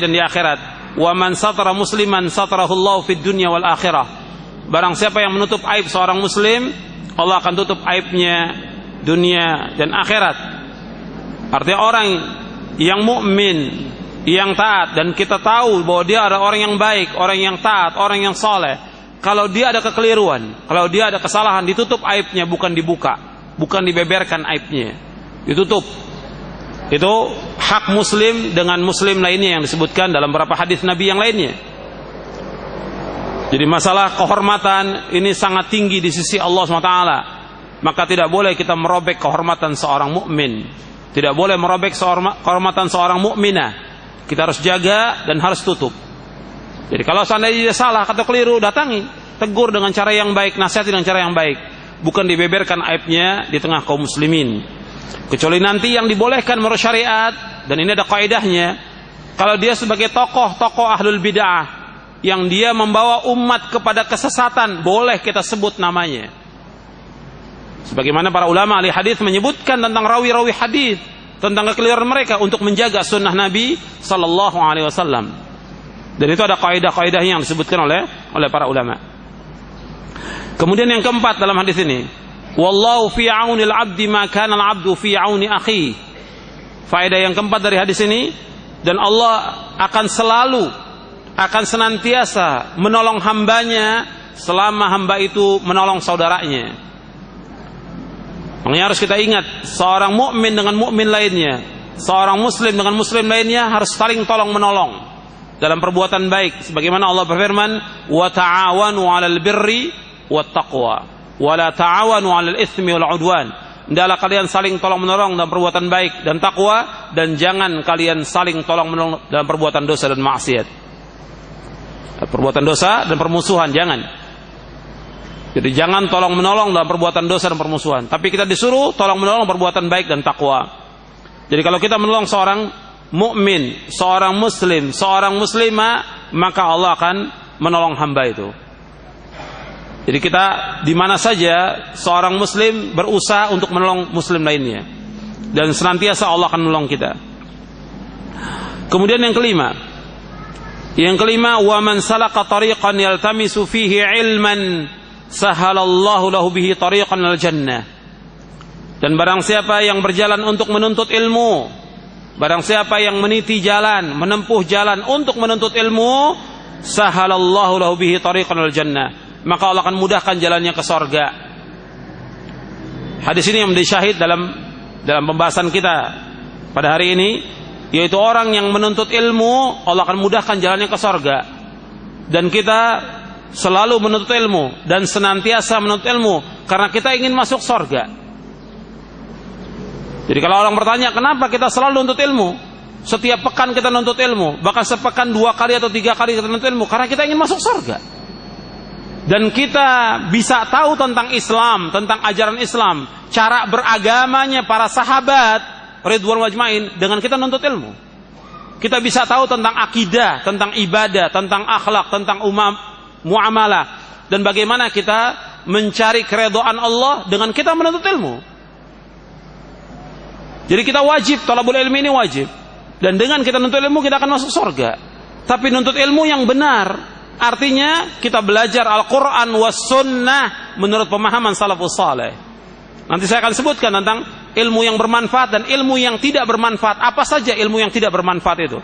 dan di akhirat. Wa man satara musliman satarahullahu fid dunya wal akhirah. Barang siapa yang menutup aib seorang muslim, Allah akan tutup aibnya dunia dan akhirat. Artinya orang yang mukmin, yang taat, dan kita tahu bahwa dia adalah orang yang baik, orang yang taat, orang yang soleh. Kalau dia ada kekeliruan, kalau dia ada kesalahan, ditutup aibnya, bukan dibuka, bukan dibeberkan aibnya, ditutup. Itu hak muslim dengan muslim lainnya yang disebutkan dalam beberapa hadis Nabi yang lainnya. Jadi masalah kehormatan ini sangat tinggi di sisi Allah SWT. Maka tidak boleh kita merobek kehormatan seorang mukmin, tidak boleh merobek kehormatan seorang mukminah. Kita harus jaga dan harus tutup. Jadi kalau seandainya dia salah atau keliru, datangi, tegur dengan cara yang baik, nasihati dengan cara yang baik, bukan dibeberkan aibnya di tengah kaum muslimin. Kecuali nanti yang dibolehkan menurut syariat, dan ini ada kaidahnya. Kalau dia sebagai tokoh ahlul bid'ah yang dia membawa umat kepada kesesatan, boleh kita sebut namanya. Sebagaimana para ulama ahli hadis menyebutkan tentang rawi-rawi hadis, tentang kekeliruan mereka untuk menjaga sunnah Nabi sallallahu alaihi wasallam. Dan itu ada kaidah-kaidah yang disebutkan oleh para ulama. Kemudian yang keempat dalam hadis ini, wallahu fi aunil abdi ma kana al-abdu fi auni akhi. Faedah yang keempat dari hadis ini, dan Allah akan senantiasa menolong hambanya selama hamba itu menolong saudaranya. Makanya harus kita ingat, seorang mukmin dengan mukmin lainnya, seorang muslim dengan muslim lainnya harus saling tolong menolong dalam perbuatan baik. Sebagaimana Allah berfirman, wa ta'awanu 'alal birri wat taqwa wa la ta'awanu 'alal itsmi wal 'udwan. Hendaklah kalian saling tolong menolong dalam perbuatan baik dan takwa, dan jangan kalian saling tolong menolong dalam perbuatan dosa dan maksiat. Perbuatan dosa dan permusuhan jangan. Jadi jangan tolong menolong dalam perbuatan dosa dan permusuhan, tapi kita disuruh tolong menolong perbuatan baik dan takwa. Jadi kalau kita menolong seorang mukmin, seorang muslim, seorang muslimah, maka Allah akan menolong hamba itu. Jadi kita di mana saja seorang muslim berusaha untuk menolong muslim lainnya, dan senantiasa Allah akan menolong kita. Kemudian yang kelima, wa man salaka tariqan yaltamisu fihi ilman sahalallahu lahu bihi tariqan al jannah. Dan barang siapa yang berjalan untuk menuntut ilmu, barang siapa yang meniti jalan, menempuh jalan untuk menuntut ilmu, sahalallahu lahu bihi tariqan al jannah, maka Allah akan mudahkan jalannya ke surga. Hadis ini yang menjadi syahid dalam pembahasan kita pada hari ini, yaitu orang yang menuntut ilmu, Allah akan mudahkan jalannya ke surga. Dan kita selalu menuntut ilmu dan senantiasa menuntut ilmu karena kita ingin masuk surga. Jadi kalau orang bertanya, kenapa kita selalu menuntut ilmu? Setiap pekan kita menuntut ilmu, bahkan sepekan 2 kali atau 3 kali kita menuntut ilmu, karena kita ingin masuk surga. Dan kita bisa tahu tentang Islam, tentang ajaran Islam, cara beragamanya para sahabat ridwan wajmain dengan kita menuntut ilmu. Kita bisa tahu tentang akidah, tentang ibadah, tentang akhlak, tentang muamalah, dan bagaimana kita mencari keridhaan Allah dengan kita menuntut ilmu. Jadi kita wajib, thalabul ilmi ini wajib, dan dengan kita menuntut ilmu kita akan masuk surga. Tapi menuntut ilmu yang benar, artinya kita belajar Al-Quran was sunnah menurut pemahaman salafus saleh. Nanti saya akan sebutkan tentang ilmu yang bermanfaat dan ilmu yang tidak bermanfaat. Apa saja ilmu yang tidak bermanfaat itu,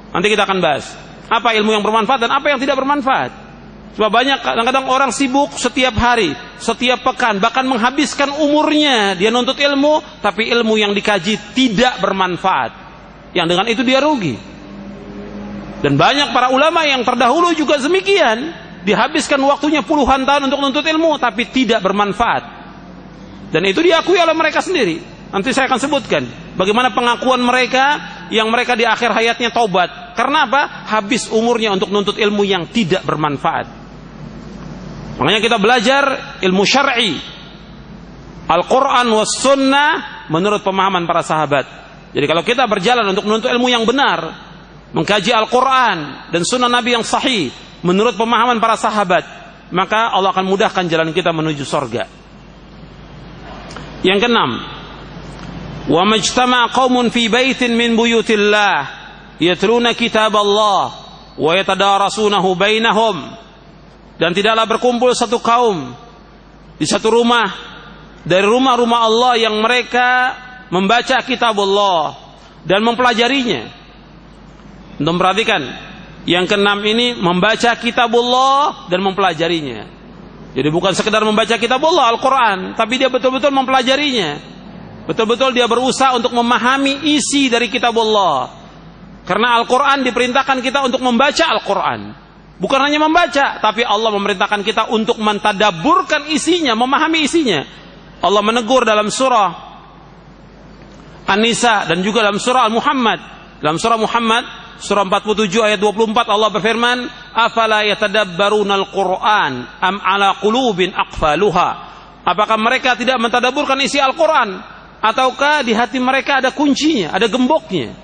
nanti kita akan bahas. Apa ilmu yang bermanfaat dan apa yang tidak bermanfaat. Sebab banyak kadang-kadang orang sibuk setiap hari, setiap pekan, bahkan menghabiskan umurnya dia nuntut ilmu, tapi ilmu yang dikaji tidak bermanfaat, yang dengan itu dia rugi. Dan banyak para ulama yang terdahulu juga demikian, dihabiskan waktunya puluhan tahun untuk nuntut ilmu, tapi tidak bermanfaat. Dan itu diakui oleh mereka sendiri. Nanti saya akan sebutkan bagaimana pengakuan mereka yang mereka di akhir hayatnya taubat. Karena apa? Habis umurnya untuk nuntut ilmu yang tidak bermanfaat. Makanya kita belajar ilmu syar'i, Al-Quran was sunnah menurut pemahaman para sahabat. Jadi kalau kita berjalan untuk menuntut ilmu yang benar, mengkaji Al-Quran dan sunnah Nabi yang sahih menurut pemahaman para sahabat, maka Allah akan mudahkan jalan kita menuju surga. Yang keenam, wa majtama'a qaumun fi baitin min buyutillah yatluna kitab Allah wa yatadarasunahu bainahum, dan tidaklah berkumpul satu kaum di satu rumah dari rumah-rumah Allah yang mereka membaca kitab Allah dan mempelajarinya. Untuk perhatikan, yang keenam ini membaca kitabullah dan mempelajarinya. Jadi bukan sekedar membaca kitabullah Al-Quran, tapi dia betul-betul mempelajarinya. Betul-betul dia berusaha untuk memahami isi dari kitabullah. Karena Al-Quran diperintahkan kita untuk membaca Al-Quran. Bukan hanya membaca, tapi Allah memerintahkan kita untuk mentadabburkan isinya, memahami isinya. Allah menegur dalam surah An-Nisa dan juga dalam surah Al-Muhammad. Dalam surah Muhammad, surah 47 ayat 24, Allah berfirman, "Afala yatadabbarunal Qur'an am ala qulubin aqfaluha?" Apakah mereka tidak mentadabburkan isi Al-Quran, ataukah di hati mereka ada kuncinya, ada gemboknya?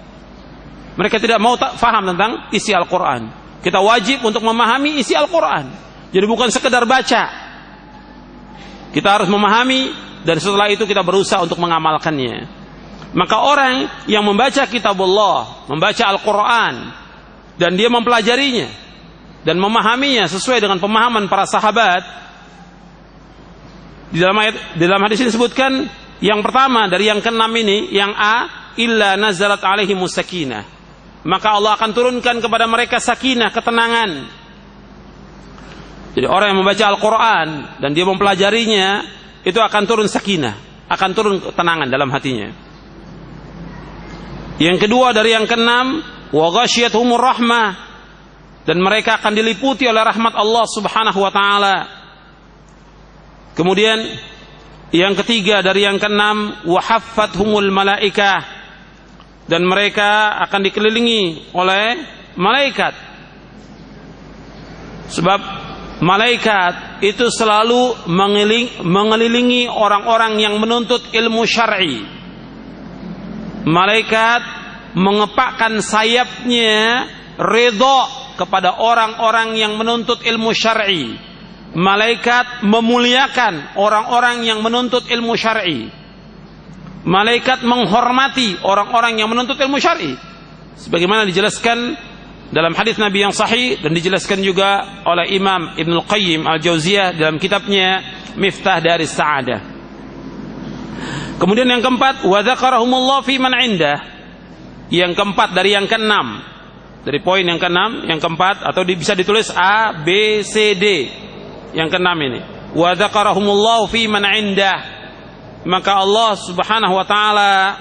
Mereka tidak mau faham tentang isi Al-Quran. Kita wajib untuk memahami isi Al-Quran. Jadi bukan sekedar baca. Kita harus memahami, dan setelah itu kita berusaha untuk mengamalkannya. Maka orang yang membaca kitabullah, membaca Al-Quran, dan dia mempelajarinya dan memahaminya sesuai dengan pemahaman para sahabat, di dalam hadis ini disebutkan, yang pertama dari yang keenam ini, yang A, illa nazalat alaihimus sakinah, maka Allah akan turunkan kepada mereka sakinah, ketenangan. Jadi orang yang membaca Al-Quran dan dia mempelajarinya, itu akan turun sakinah, akan turun ketenangan dalam hatinya. Yang kedua dari yang keenam, wa ghasyiyatuhumur rahmah, dan mereka akan diliputi oleh rahmat Allah Subhanahu wa taala. Kemudian yang ketiga dari yang keenam, wa haffathumul malaikah, dan mereka akan dikelilingi oleh malaikat. Sebab malaikat itu selalu mengelilingi orang-orang yang menuntut ilmu syar'i. Malaikat mengepakkan sayapnya ridha kepada orang-orang yang menuntut ilmu syar'i. Malaikat memuliakan orang-orang yang menuntut ilmu syar'i. Malaikat menghormati orang-orang yang menuntut ilmu syar'i. Sebagaimana dijelaskan dalam hadis Nabi yang sahih, dan dijelaskan juga oleh Imam Ibnul Qayyim Al-Jauziyah dalam kitabnya Miftah Daris Sa'adah. Kemudian yang keempat, wa dzakarahumullah fi man indah. Yang keempat dari yang keenam, dari poin yang keenam, yang keempat, atau bisa ditulis A, B, C, D. Yang keenam ini, wa dzakarahumullah fi man indah, maka Allah Subhanahu wa taala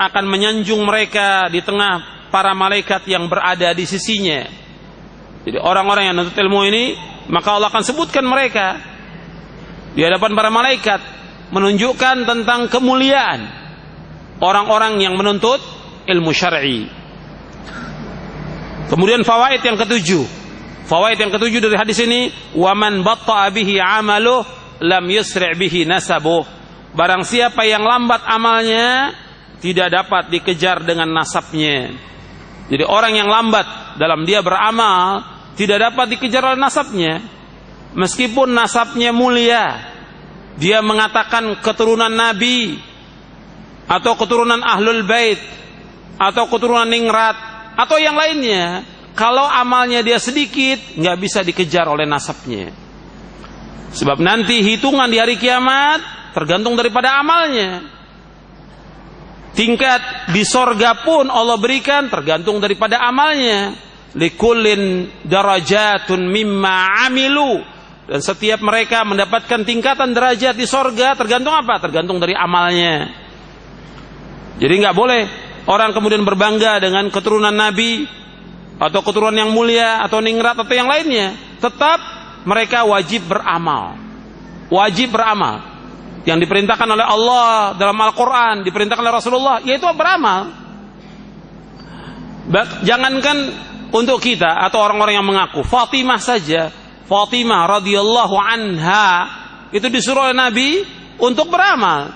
akan menyanjung mereka di tengah para malaikat yang berada di sisinya. Jadi orang-orang yang menuntut ilmu ini, maka Allah akan sebutkan mereka di hadapan para malaikat, menunjukkan tentang kemuliaan orang-orang yang menuntut ilmu syar'i. Kemudian fawaid yang ketujuh. Fawaid yang ketujuh dari hadis ini, wa man batta'a bihi 'amaluh lam yusri' bihi nasabuh. Barang siapa yang lambat amalnya, tidak dapat dikejar dengan nasabnya. Jadi orang yang lambat dalam dia beramal tidak dapat dikejar oleh nasabnya, meskipun nasabnya mulia. Dia mengatakan keturunan Nabi, atau keturunan Ahlul Bait, atau keturunan Ningrat, atau yang lainnya. Kalau amalnya dia sedikit, nggak bisa dikejar oleh nasabnya. Sebab nanti hitungan di hari kiamat tergantung daripada amalnya. Tingkat di sorga pun Allah berikan tergantung daripada amalnya. Likullin darajatun mimma amilu, dan setiap mereka mendapatkan tingkatan derajat di sorga tergantung apa? Tergantung dari amalnya. Jadi nggak boleh orang kemudian berbangga dengan keturunan Nabi, atau keturunan yang mulia, atau ningrat, atau yang lainnya. Tetap mereka wajib beramal. Wajib beramal. Yang diperintahkan oleh Allah dalam Al-Quran, diperintahkan oleh Rasulullah, yaitu beramal. Jangankan untuk kita atau orang-orang yang mengaku. Fatimah saja, Fatimah radhiyallahu anha, itu disuruh oleh Nabi untuk beramal.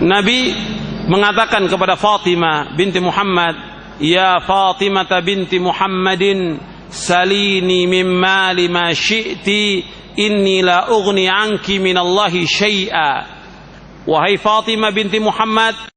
Nabi mengatakan kepada Fatimah binti Muhammad, ya Fatimah binti Muhammadin, salini min mali ma syi'ti, inni la ughni anki minallahi syai'a. Wahai Fatimah binti Muhammad,